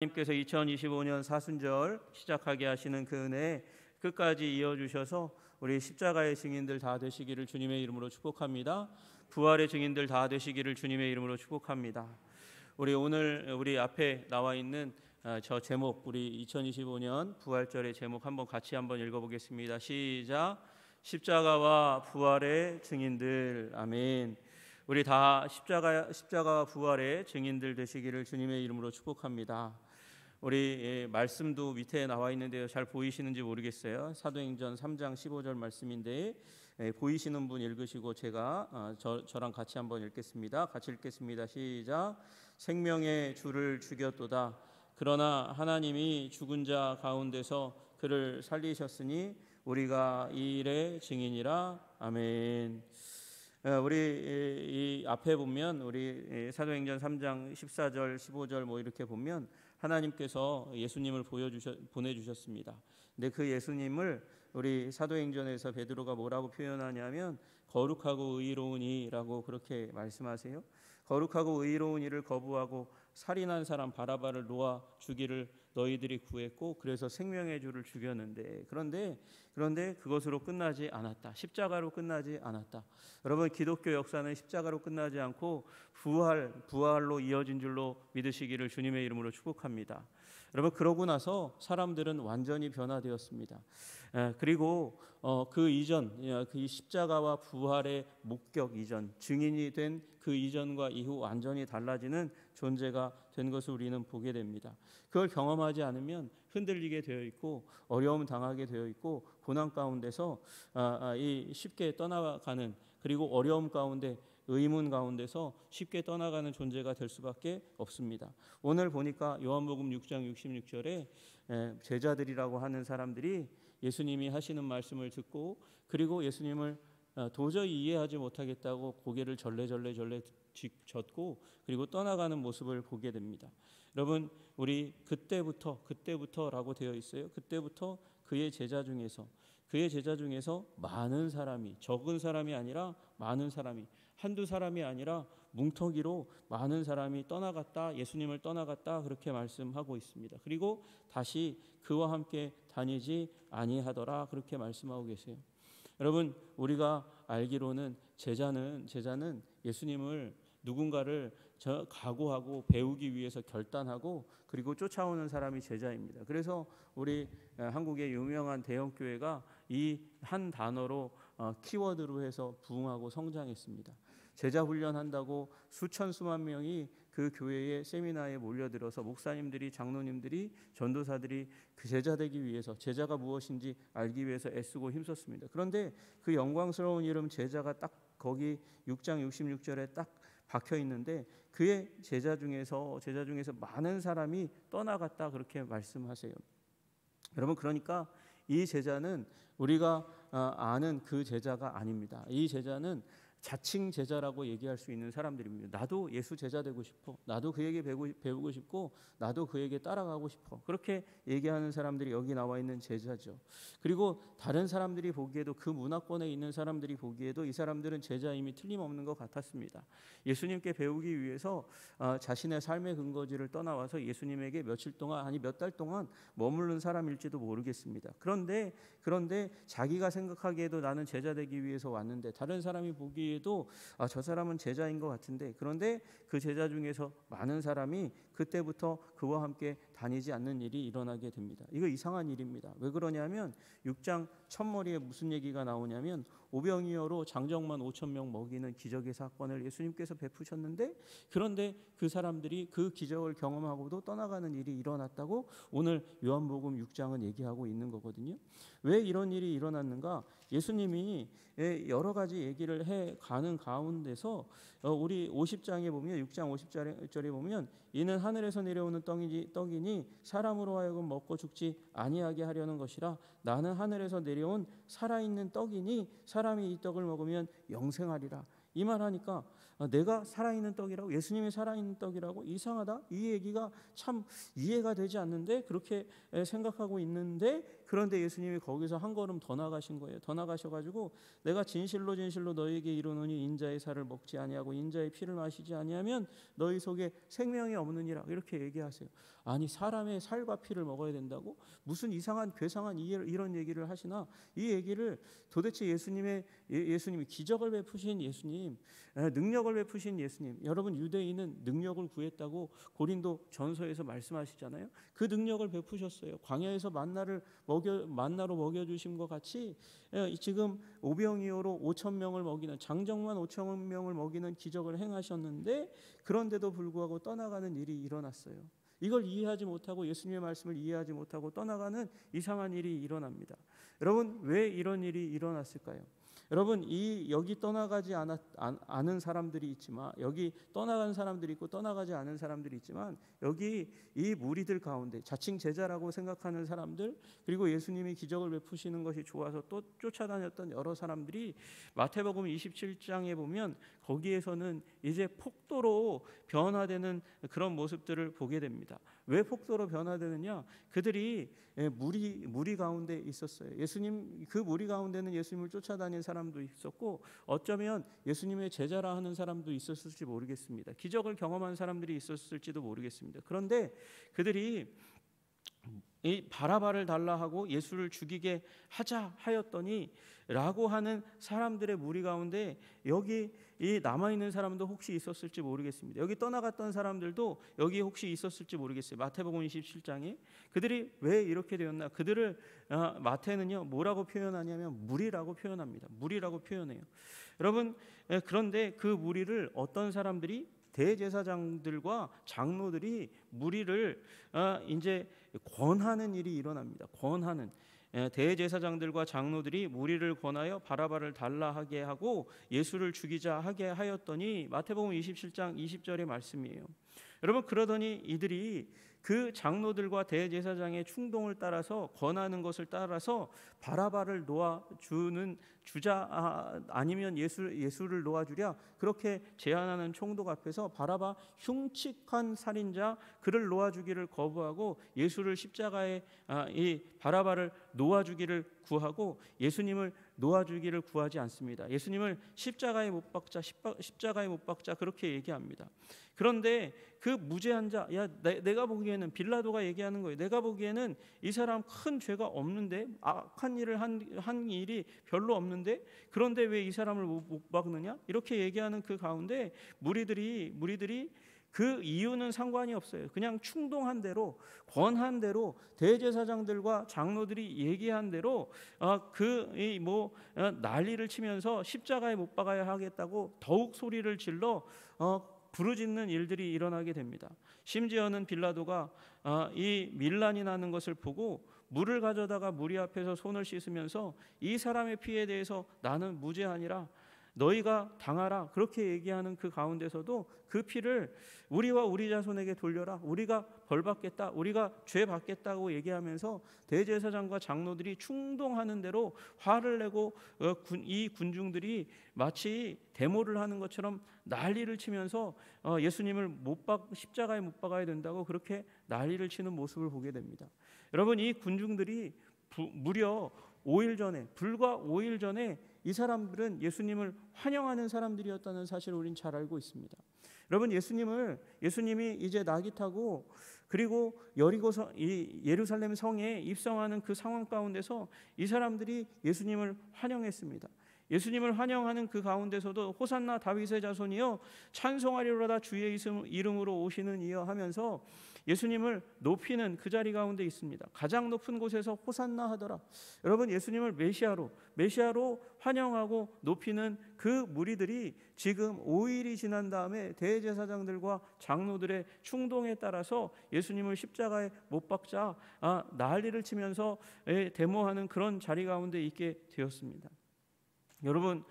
님께서 2025년 사순절 시작하게 하시는 그 은혜 끝까지 이어주셔서 우리 십자가의 증인들 다 되시기를 주님의 이름으로 축복합니다. 부활의 증인들 다 되시기를 주님의 이름으로 축복합니다. 우리 앞에 나와 있는 저 제목, 우리 2025년 부활절의 제목 같이 한번 읽어보겠습니다. 시작. 십자가와 부활의 증인들. 아멘. 우리 다 십자가와 부활의 증인들 되시기를 주님의 이름으로 축복합니다. 우리 말씀도 밑에 나와 있는데요, 잘 보이시는지 모르겠어요. 사도행전 3장 15절 말씀인데 보이시는 분 읽으시고 제가 저랑 같이 한번 읽겠습니다. 같이 읽겠습니다. 시작. 생명의 주를 죽였도다. 그러나 하나님이 죽은 자 가운데서 그를 살리셨으니 우리가 이 일의 증인이라. 아멘. 우리 이 앞에 보면 우리 사도행전 3장 14절 15절 뭐 이렇게 보면 하나님께서 예수님을 보내주셨습니다. 근데 그 예수님을 우리 사도행전에서 베드로가 뭐라고 표현하냐면 거룩하고 의로운 이라고 그렇게 말씀하세요. 거룩하고 의로운 이를 거부하고 살인한 사람 바라바를 놓아 주기를 너희들이 구했고 그래서 생명의 주를 죽였는데 그런데 그것으로 끝나지 않았다. 십자가로 끝나지 않았다. 여러분, 기독교 역사는 십자가로 끝나지 않고 부활로 이어진 줄로 믿으시기를 주님의 이름으로 축복합니다. 여러분, 그러고 나서 사람들은 완전히 변화되었습니다. 그리고 그 이전, 그 십자가와 부활의 목격 이전, 증인이 된 그 이전과 이후 완전히 달라지는 존재가 된 것을 우리는 보게 됩니다. 그걸 경험하지 않으면 흔들리게 되어 있고 어려움 당하게 되어 있고 고난 가운데서 쉽게 떠나가는, 그리고 어려움 가운데 의문 가운데서 쉽게 떠나가는 존재가 될 수밖에 없습니다. 오늘 보니까 요한복음 6장 66절에 제자들이라고 하는 사람들이 예수님이 하시는 말씀을 듣고 그리고 예수님을 도저히 이해하지 못하겠다고 고개를 절레절레 젓고 그리고 떠나가는 모습을 보게 됩니다. 여러분, 우리 그때부터라고 되어 있어요. 그때부터 그의 제자 중에서 많은 사람이, 적은 사람이 아니라 많은 사람이, 한두 사람이 아니라 뭉텅이로 많은 사람이 떠나갔다, 예수님을 떠나갔다 그렇게 말씀하고 있습니다. 그리고 다시 그와 함께 다니지 아니하더라 그렇게 말씀하고 계세요. 여러분, 우리가 알기로는 제자는 예수님을 누군가를 각오하고 배우기 위해서 결단하고 그리고 쫓아오는 사람이 제자입니다. 그래서 우리 한국의 유명한 대형교회가 이 한 단어로 키워드로 해서 부흥하고 성장했습니다. 제자 훈련한다고 수만 명이 그 교회의 세미나에 몰려들어서 목사님들이, 장로님들이, 전도사들이 그 제자 되기 위해서, 제자가 무엇인지 알기 위해서 애쓰고 힘썼습니다. 그런데 그 영광스러운 이름 제자가 딱 거기 6장 66절에 딱 박혀 있는데 그의 제자 중에서 많은 사람이 떠나갔다 그렇게 말씀하세요. 여러분, 그러니까 이 제자는 우리가 아는 그 제자가 아닙니다. 이 제자는 자칭 제자라고 얘기할 수 있는 사람들입니다. 나도 예수 제자 되고 싶어, 나도 그에게 배우고 싶고, 나도 그에게 따라가고 싶어, 그렇게 얘기하는 사람들이 여기 나와 있는 제자죠. 그리고 다른 사람들이 보기에도, 그 문화권에 있는 사람들이 보기에도 이 사람들은 제자임이 틀림없는 것 같았습니다. 예수님께 배우기 위해서 자신의 삶의 근거지를 떠나와서 예수님에게 며칠 동안, 아니 몇 달 동안 머무른 사람일지도 모르겠습니다. 그런데 자기가 생각하기에도 나는 제자 되기 위해서 왔는데, 다른 사람이 보기에도 저 사람은 제자인 것 같은데, 그런데 그 제자 중에서 많은 사람이 그때부터 그와 함께 다니지 않는 일이 일어나게 됩니다. 이거 이상한 일입니다. 왜 그러냐면 6장 첫머리에 무슨 얘기가 나오냐면 오병이어로 장정만 5,000명 먹이는 기적의 사건을 예수님께서 베푸셨는데, 그런데 그 사람들이 그 기적을 경험하고도 떠나가는 일이 일어났다고 오늘 요한복음 6장은 얘기하고 있는 거거든요. 왜 이런 일이 일어났는가? 예수님이 여러 가지 얘기를 해가는 가운데서 우리 50장에 보면, 6장 50절에 보면 이는 하늘에서 내려오는 떡이니 사람으로 하여금 먹고 죽지 아니하게 하려는 것이라. 나는 하늘에서 내려온 살아있는 떡이니 사람이 이 떡을 먹으면 영생하리라. 이 말하니까 내가 살아있는 떡이라고, 예수님이 살아있는 떡이라고? 이상하다. 이 얘기가 참 이해가 되지 않는데, 그렇게 생각하고 있는데 그런데 예수님이 거기서 한 걸음 더 나가신 거예요. 더 나가셔가지고 내가 진실로 진실로 너희에게 이르노니 인자의 살을 먹지 아니하고 인자의 피를 마시지 아니하면 너희 속에 생명이 없느니라 이렇게 얘기하세요. 아니 사람의 살과 피를 먹어야 된다고? 무슨 이상한 괴상한 이런 얘기를 하시나? 이 얘기를 도대체 예수님이 기적을 베푸신 예수님, 능력을 베푸신 예수님, 여러분 유대인은 능력을 구했다고 고린도 전서에서 말씀하시잖아요. 그 능력을 베푸셨어요. 광야에서 만나로 먹여주신 것 같이 지금 오병이어로 5천 명을 먹이는 장정만 5천 명을 먹이는 기적을 행하셨는데 그런데도 불구하고 떠나가는 일이 일어났어요. 이걸 이해하지 못하고 예수님의 말씀을 이해하지 못하고 떠나가는 이상한 일이 일어납니다. 여러분 왜 이런 일이 일어났을까요? 여러분 여기 떠나가지 않은 사람들이 있지만 여기 떠나간 사람들이 있고 떠나가지 않은 사람들이 있지만 여기 이 무리들 가운데 자칭 제자라고 생각하는 사람들 그리고 예수님이 기적을 베푸시는 것이 좋아서 또 쫓아다녔던 여러 사람들이 마태복음 27장에 보면 거기에서는 이제 폭도로 변화되는 그런 모습들을 보게 됩니다. 왜 폭도로 변화되느냐? 그들이 무리 가운데 있었어요. 그 무리 가운데는 예수님을 쫓아다닌 사람도 있었고 어쩌면 예수님의 제자라 하는 사람도 있었을지 모르겠습니다. 기적을 경험한 사람들이 있었을지도 모르겠습니다. 그런데 그들이 이 바라바를 달라 하고 예수를 죽이게 하자 하였더니 라고 하는 사람들의 무리 가운데 여기 이 남아있는 사람도 혹시 있었을지 모르겠습니다. 여기 떠나갔던 사람들도 여기 혹시 있었을지 모르겠어요. 마태복음 27장에 그들이 왜 이렇게 되었나? 그들을 마태는요 뭐라고 표현하냐면 무리라고 표현합니다. 무리라고 표현해요. 여러분 그런데 그 무리를 어떤 사람들이 대제사장들과 장로들이 무리를 이제 권하는 일이 일어납니다. 권하는 대제사장들과 장로들이 무리를 권하여 바라바를 달라 하게 하고 예수를 죽이자 하게 하였더니 마태복음 27장 20절의 말씀이에요. 여러분 그러더니 이들이 그 장로들과 대제사장의 충동을 따라서 권하는 것을 따라서 바라바를 주자 아니면 예수를 놓아주랴 그렇게 제안하는 총독 앞에서 바라바 흉측한 살인자 그를 놓아주기를 거부하고 예수를 십자가에 이 바라바를 놓아주기를 구하고 예수님을 놓아주기를 구하지 않습니다. 예수님을 십자가에 못 박자 그렇게 얘기합니다. 그런데 그 무죄한 자, 내가 보기에는 빌라도가 얘기하는 거예요. 내가 보기에는 이 사람 큰 죄가 없는데 악한 일을 한 일이 별로 없는데 그런데 왜 이 사람을 못 박느냐? 이렇게 얘기하는 그 가운데 무리들이 그 이유는 상관이 없어요. 그냥 충동한 대로 권한 대로 대제사장들과 장로들이 얘기한 대로 난리를 치면서 십자가에 못 박아야 하겠다고 더욱 소리를 질러 부르짖는 일들이 일어나게 됩니다. 심지어는 빌라도가 이 밀란이 나는 것을 보고 물을 가져다가 무리 앞에서 손을 씻으면서 이 사람의 피에 대해서 나는 무죄하니라 너희가 당하라 그렇게 얘기하는 그 가운데서도 그 피를 우리와 우리 자손에게 돌려라 우리가 벌받겠다 우리가 죄 받겠다고 얘기하면서 대제사장과 장로들이 충동하는 대로 화를 내고 이 군중들이 마치 데모를 하는 것처럼 난리를 치면서 예수님을 십자가에 못 박아야 된다고 그렇게 난리를 치는 모습을 보게 됩니다. 여러분 이 군중들이 무려 불과 5일 전에 이 사람들은 예수님을 환영하는 사람들이었다는 사실을 우린 잘 알고 있습니다. 여러분 예수님이 이제 낙이 타고 그리고 예루살렘 성에 입성하는 그 상황 가운데서 이 사람들이 예수님을 환영했습니다. 예수님을 환영하는 그 가운데서도 호산나 다윗의 자손이여 찬송하리로다 주의 이름으로 오시는 이여 하면서 예수님을 높이는 그 자리 가운데 있습니다. 가장 높은 곳에서 호산나 하더라. 여러분 예수님을 메시아로 환영하고 높이는 그 무리들이 지금 5일이 지난 다음에 대제사장들과 장로들의 충동에 따라서 예수님을 십자가에 못 박자 난리를 치면서 데모하는 그런 자리 가운데 있게 되었습니다. 여러분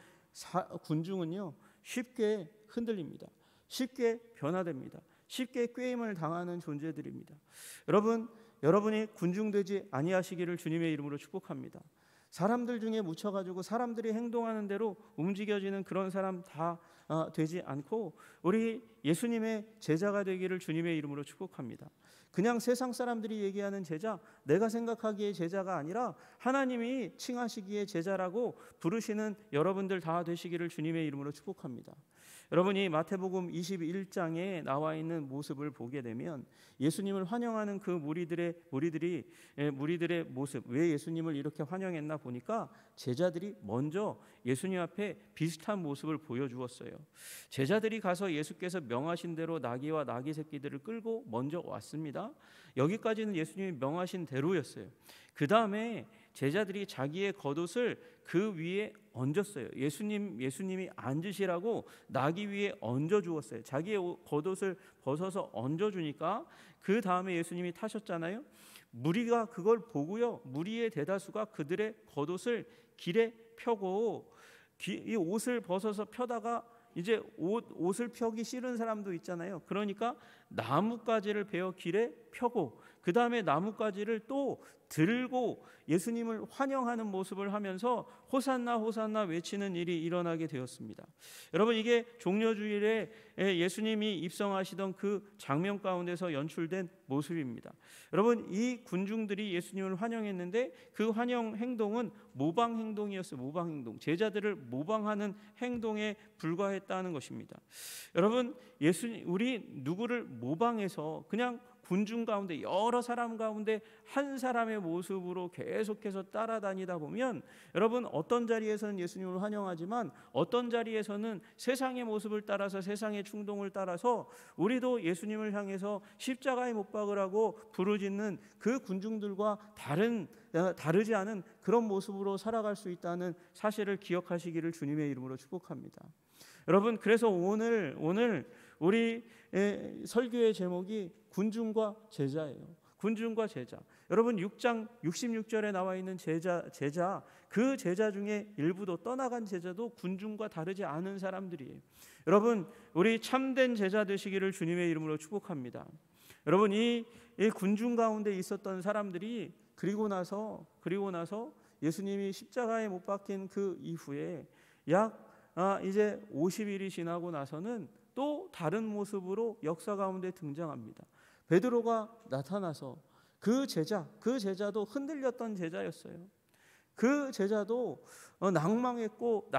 군중은요 쉽게 흔들립니다. 쉽게 변화됩니다. 쉽게 꾀임을 당하는 존재들입니다. 여러분이 군중되지 아니하시기를 주님의 이름으로 축복합니다. 사람들 중에 묻혀가지고 사람들이 행동하는 대로 움직여지는 그런 사람 다 되지 않고 우리 예수님의 제자가 되기를 주님의 이름으로 축복합니다. 그냥 세상 사람들이 얘기하는 제자, 내가 생각하기에 제자가 아니라 하나님이 칭하시기에 제자라고 부르시는 여러분들 다 되시기를 주님의 이름으로 축복합니다. 여러분이 마태복음 21장에 나와 있는 모습을 보게 되면 예수님을 환영하는 그 무리들의 모습, 왜 예수님을 이렇게 환영했나 보니까 제자들이 먼저 예수님 앞에 비슷한 모습을 보여주었어요. 제자들이 가서 예수께서 명하신 대로 나귀와 나귀 새끼들을 끌고 먼저 왔습니다. 여기까지는 예수님이 명하신 대로였어요. 그 다음에 제자들이 자기의 겉옷을 그 위에 얹었어요. 예수님이 앉으시라고 나귀 위에 얹어 주었어요. 자기의 겉옷을 벗어서 얹어 주니까 그 다음에 예수님이 타셨잖아요. 무리가 그걸 보고요, 무리의 대다수가 그들의 겉옷을 길에 펴고, 이 옷을 벗어서 펴다가 이제 옷을 펴기 싫은 사람도 있잖아요. 그러니까 나뭇가지를 베어 길에 펴고, 그 다음에 나뭇가지를 또 들고 예수님을 환영하는 모습을 하면서 호산나 호산나 외치는 일이 일어나게 되었습니다. 여러분, 이게 종려주일에 예수님이 입성하시던 그 장면 가운데서 연출된 모습입니다. 여러분, 이 군중들이 예수님을 환영했는데 그 환영 행동은 모방 행동이었어요. 모방 행동, 제자들을 모방하는 행동에 불과했다는 것입니다. 여러분, 우리 누구를 모방해서 그냥 군중 가운데, 여러 사람 가운데 한 사람의 모습으로 계속해서 따라다니다 보면, 여러분, 어떤 자리에서는 예수님을 환영하지만 어떤 자리에서는 세상의 모습을 따라서, 세상의 충동을 따라서 우리도 예수님을 향해서 십자가에 못 박으라고 부르짖는 그 군중들과 다르지 않은 그런 모습으로 살아갈 수 있다는 사실을 기억하시기를 주님의 이름으로 축복합니다. 여러분, 그래서 오늘 우리 설교의 제목이 군중과 제자예요. 군중과 제자. 여러분, 6장 66절에 나와 있는 제자, 그 제자 중에 일부도, 떠나간 제자도 군중과 다르지 않은 사람들이에요. 여러분, 우리 참된 제자 되시기를 주님의 이름으로 축복합니다. 여러분, 이 군중 가운데 있었던 사람들이 그리고 나서 예수님이 십자가에 못 박힌 그 이후에 이제 50일이 지나고 나서는 또 다른 모습으로 역사 가운데 등장합니다. 베드로가 나타나서 그 제자도 흔들렸던 제자였어요. 그 제자도 낭망했고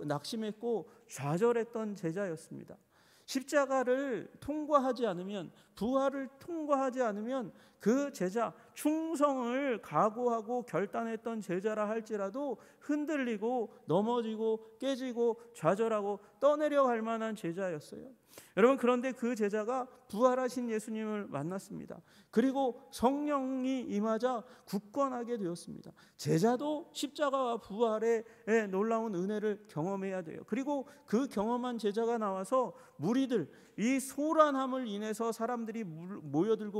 낙심했고 좌절했던 제자였습니다. 십자가를 통과하지 않으면, 부활을 통과하지 않으면 그 제자, 충성을 각오하고 결단했던 제자라 할지라도 흔들리고 넘어지고 깨지고 좌절하고 떠내려갈 만한 제자였어요. 여러분, 그런데 그 제자가 부활하신 예수님을 만났습니다. 그리고 성령이 임하자 굳건하게 되었습니다. 제자도 십자가와 부활의 놀라운 은혜를 경험해야 돼요. 그리고 그 경험한 제자가 나와서 무리들, 이 소란함을 인해서 사람들이 모여든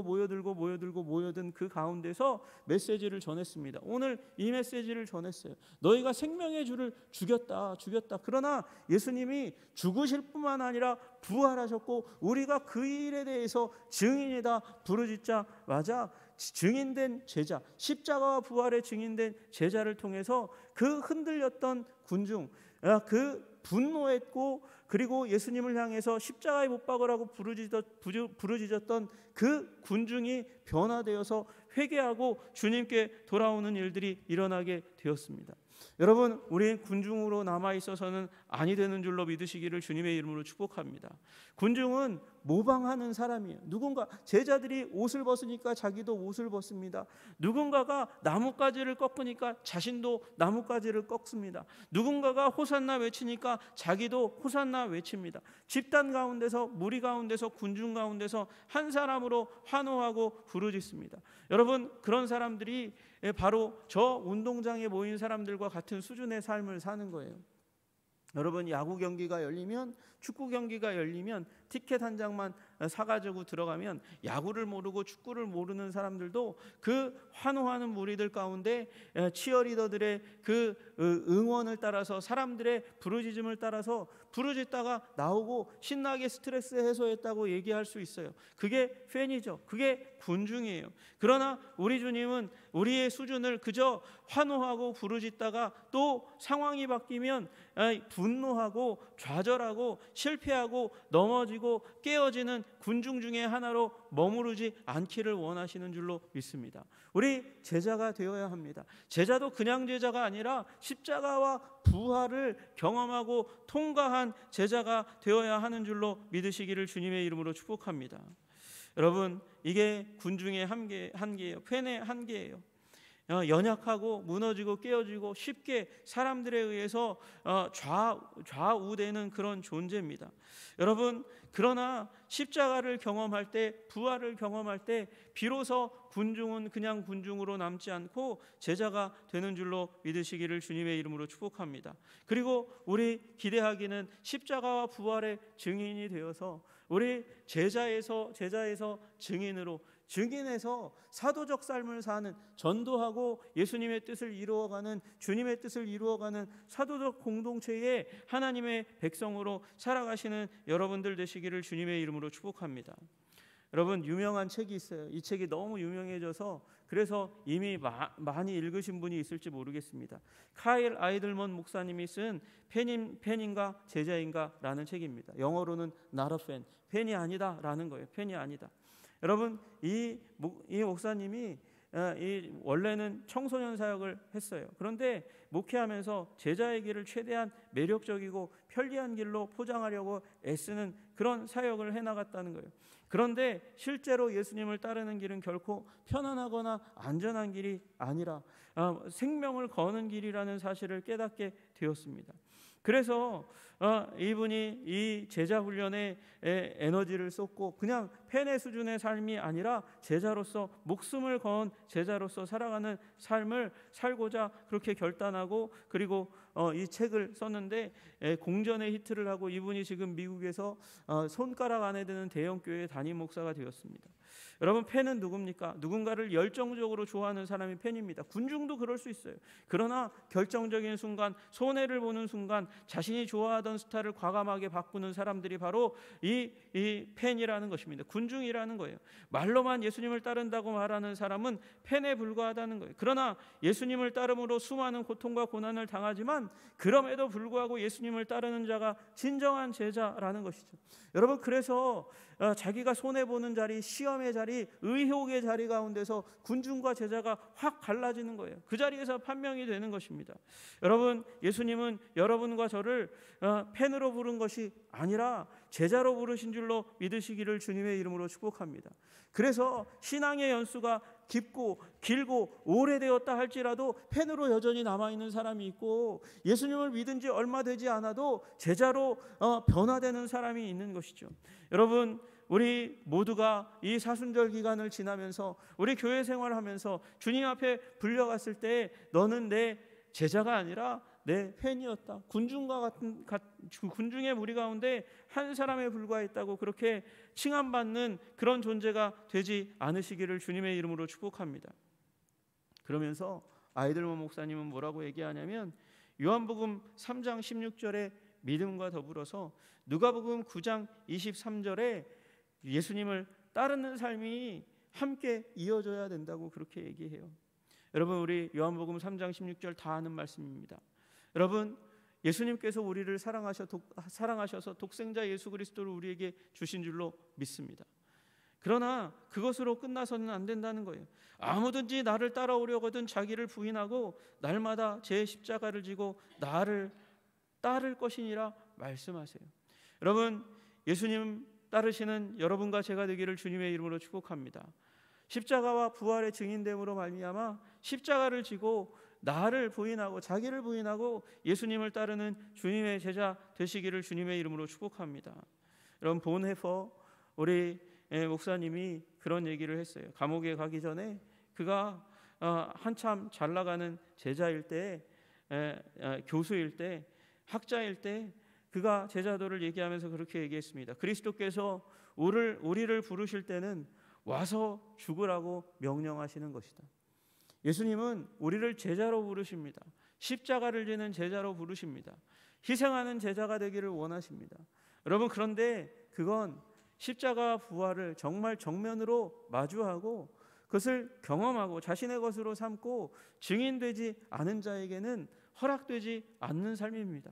그 가운데서 메시지를 전했습니다. 오늘 이 메시지를 전했어요. 너희가 생명의 주를 죽였다. 그러나 예수님이 죽으실 뿐만 아니라 부활하셨고 우리가 그 일에 대해서 증인이다 부르짖자마자 증인된 제자, 십자가와 부활의 증인된 제자를 통해서 그 흔들렸던 군중, 그 분노했고 그리고 예수님을 향해서 십자가에 못 박으라고 부르짖었던 그 군중이 변화되어서 회개하고 주님께 돌아오는 일들이 일어나게 되었습니다. 여러분, 우리 군중으로 남아있어서는 아니 되는 줄로 믿으시기를 주님의 이름으로 축복합니다. 군중은 모방하는 사람이에요. 누군가, 제자들이 옷을 벗으니까 자기도 옷을 벗습니다. 누군가가 나뭇가지를 꺾으니까 자신도 나뭇가지를 꺾습니다. 누군가가 호산나 외치니까 자기도 호산나 외칩니다. 집단 가운데서, 무리 가운데서, 군중 가운데서 한 사람으로 환호하고 부르짖습니다. 여러분, 그런 사람들이 바로 저 운동장에 모인 사람들과 같은 수준의 삶을 사는 거예요. 여러분, 야구 경기가 열리면, 축구 경기가 열리면 티켓 한 장만 사가지고 들어가면 야구를 모르고 축구를 모르는 사람들도 그 환호하는 무리들 가운데 치어리더들의 그 응원을 따라서, 사람들의 부르짖음을 따라서 부르짖다가 나오고 신나게 스트레스 해소했다고 얘기할 수 있어요. 그게 팬이죠. 그게 군중이에요. 그러나 우리 주님은 우리의 수준을 그저 환호하고 부르짖다가 또 상황이 바뀌면 분노하고 좌절하고 실패하고 넘어지고 무너지고 깨어지는 군중 중에 하나로 머무르지 않기를 원하시는 줄로 믿습니다. 우리 제자가 되어야 합니다. 제자도 그냥 제자가 아니라 십자가와 부활을 경험하고 통과한 제자가 되어야 하는 줄로 믿으시기를 주님의 이름으로 축복합니다. 여러분, 이게 군중의 한계예요. 팬의 한계예요. 연약하고 무너지고 깨어지고 쉽게 사람들에 의해서 좌우되는 그런 존재입니다. 여러분, 그러나 십자가를 경험할 때, 부활을 경험할 때 비로소 군중은 그냥 군중으로 남지 않고 제자가 되는 줄로 믿으시기를 주님의 이름으로 축복합니다. 그리고 우리 기대하기는 십자가와 부활의 증인이 되어서 우리 제자에서 증인해서 사도적 삶을 사는, 전도하고 예수님의 뜻을 이루어가는, 주님의 뜻을 이루어가는 사도적 공동체의 하나님의 백성으로 살아가시는 여러분들 되시기를 주님의 이름으로 축복합니다. 여러분, 유명한 책이 있어요. 이 책이 너무 유명해져서 그래서 이미 많이 읽으신 분이 있을지 모르겠습니다. 카일 아이들먼 목사님이 쓴 팬인가 제자인가 라는 책입니다. 영어로는 not a fan, 팬이 아니다 라는 거예요. 팬이 아니다. 여러분, 이 목사님이 원래는 청소년 사역을 했어요. 그런데 목회하면서 제자의 길을 최대한 매력적이고 편리한 길로 포장하려고 애쓰는 그런 사역을 해나갔다는 거예요. 그런데 실제로 예수님을 따르는 길은 결코 편안하거나 안전한 길이 아니라 생명을 거는 길이라는 사실을 깨닫게 되었습니다. 그래서 이분이 이 제자 훈련에 에너지를 쏟고 그냥 팬의 수준의 삶이 아니라 제자로서 목숨을 건 제자로서 살아가는 삶을 살고자 그렇게 결단하고, 그리고 이 책을 썼는데 공전의 히트를 하고 이분이 지금 미국에서 손가락 안에 드는 대형 교회 담임 목사가 되었습니다. 여러분, 팬은 누굽니까? 누군가를 열정적으로 좋아하는 사람이 팬입니다. 군중도 그럴 수 있어요. 그러나 결정적인 순간, 손해를 보는 순간 자신이 좋아하던 스타를 과감하게 바꾸는 사람들이 바로 이 팬이라는 것입니다. 군중이라는 거예요. 말로만 예수님을 따른다고 말하는 사람은 팬에 불과하다는 거예요. 그러나 예수님을 따름으로 수많은 고통과 고난을 당하지만 그럼에도 불구하고 예수님을 따르는 자가 진정한 제자라는 것이죠. 여러분, 그래서 자기가 손해보는 자리, 시험의 자리, 의혹의 자리 가운데서 군중과 제자가 확 갈라지는 거예요. 그 자리에서 판명이 되는 것입니다. 여러분, 예수님은 여러분과 저를 팬으로 부른 것이 아니라 제자로 부르신 줄로 믿으시기를 주님의 이름으로 축복합니다. 그래서 신앙의 연수가 깊고 길고 오래되었다 할지라도 팬으로 여전히 남아있는 사람이 있고, 예수님을 믿은 지 얼마 되지 않아도 제자로 변화되는 사람이 있는 것이죠. 여러분, 우리 모두가 이 사순절 기간을 지나면서 우리 교회 생활하면서 주님 앞에 불려갔을 때 너는 내 제자가 아니라 내 팬이었다. 군중의 무리 가운데 한 사람에 불과했다고 그렇게 칭함받는 그런 존재가 되지 않으시기를 주님의 이름으로 축복합니다. 그러면서 아이들먼 목사님은 뭐라고 얘기하냐면, 요한복음 3장 16절에 믿음과 더불어서 누가복음 9장 23절에 예수님을 따르는 삶이 함께 이어져야 된다고 그렇게 얘기해요. 여러분, 우리 요한복음 3장 16절 다 아는 말씀입니다. 여러분, 예수님께서 우리를 사랑하셔서 독생자 예수 그리스도를 우리에게 주신 줄로 믿습니다. 그러나 그것으로 끝나서는 안 된다는 거예요. 아무든지 나를 따라오려거든 자기를 부인하고 날마다 제 십자가를 지고 나를 따를 것이니라 말씀하세요. 여러분, 예수님 따르시는 여러분과 제가 되기를 주님의 이름으로 축복합니다. 십자가와 부활의 증인됨으로 말미암아 십자가를 지고 나를 부인하고 자기를 부인하고 예수님을 따르는 주님의 제자 되시기를 주님의 이름으로 축복합니다. 여러분, 본헤퍼 우리 목사님이 그런 얘기를 했어요. 감옥에 가기 전에 그가 한참 잘 나가는 제자일 때, 교수일 때, 학자일 때 그가 제자도를 얘기하면서 그렇게 얘기했습니다. 그리스도께서 우리를 부르실 때는 와서 죽으라고 명령하시는 것이다. 예수님은 우리를 제자로 부르십니다. 십자가를 지는 제자로 부르십니다. 희생하는 제자가 되기를 원하십니다. 여러분, 그런데 그건 십자가 부활을 정말 정면으로 마주하고 그것을 경험하고 자신의 것으로 삼고 증인되지 않은 자에게는 허락되지 않는 삶입니다.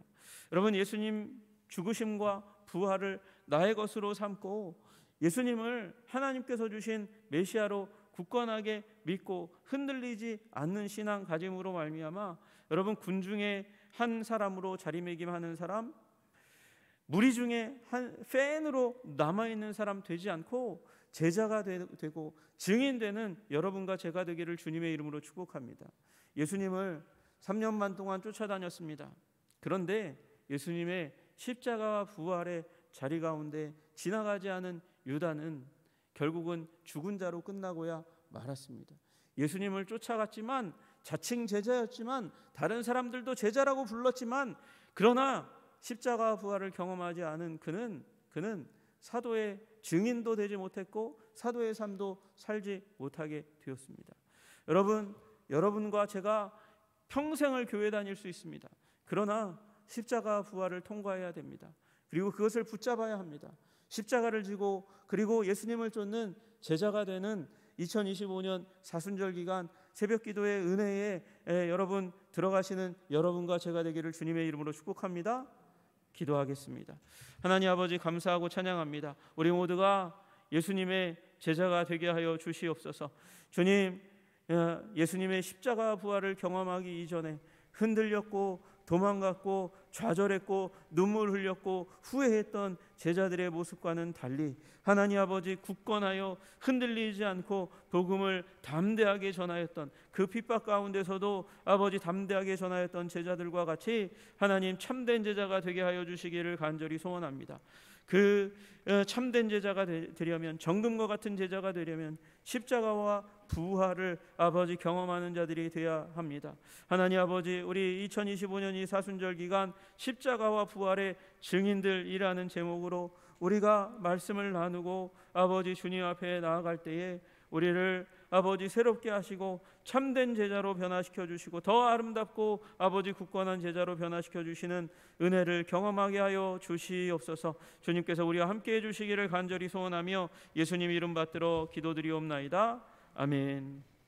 여러분, 예수님 죽으심과 부활을 나의 것으로 삼고 예수님을 하나님께서 주신 메시아로 굳건하게 믿고 흔들리지 않는 신앙 가짐으로 말미암아 여러분, 군중의 한 사람으로 자리매김하는 사람, 무리 중에 한 팬으로 남아있는 사람 되지 않고 제자가 되고 증인되는 여러분과 제가 되기를 주님의 이름으로 축복합니다. 예수님을 3년 반 동안 쫓아다녔습니다. 그런데 예수님의 십자가와 부활의 자리 가운데 지나가지 않은 유다는 결국은 죽은 자로 끝나고야 말았습니다. 예수님을 쫓아갔지만, 자칭 제자였지만, 다른 사람들도 제자라고 불렀지만, 그러나 십자가와 부활을 경험하지 않은 그는 사도의 증인도 되지 못했고 사도의 삶도 살지 못하게 되었습니다. 여러분과 제가 평생을 교회 다닐 수 있습니다. 그러나 십자가 부활을 통과해야 됩니다. 그리고 그것을 붙잡아야 합니다. 십자가를 지고 그리고 예수님을 쫓는 제자가 되는 2025년 사순절 기간 새벽 기도의 은혜에 여러분 들어가시는 여러분과 제가 되기를 주님의 이름으로 축복합니다. 기도하겠습니다. 하나님 아버지, 감사하고 찬양합니다. 우리 모두가 예수님의 제자가 되게 하여 주시옵소서. 주님, 예수님의 십자가 부활을 경험하기 이전에 흔들렸고 도망갔고 좌절했고 눈물 흘렸고 후회했던 제자들의 모습과는 달리 하나님 아버지, 굳건하여 흔들리지 않고 복음을 담대하게 전하였던 그 핍박 가운데서도 아버지 담대하게 전하였던 제자들과 같이 하나님 참된 제자가 되게 하여 주시기를 간절히 소원합니다. 그 참된 제자가 되려면, 정금과 같은 제자가 되려면 십자가와 부활을 아버지 경험하는 자들이 되어야 합니다. 하나님 아버지, 우리 2025년 이 사순절 기간 십자가와 부활의 증인들이라는 제목으로 우리가 말씀을 나누고 아버지 주님 앞에 나아갈 때에 우리를 아버지 새롭게 하시고 참된 제자로 변화시켜 주시고 더 아름답고 아버지 굳건한 제자로 변화시켜 주시는 은혜를 경험하게 하여 주시옵소서. 주님께서 우리와 함께 해 주시기를 간절히 소원하며 예수님 이름 받들어 기도드리옵나이다. 아멘.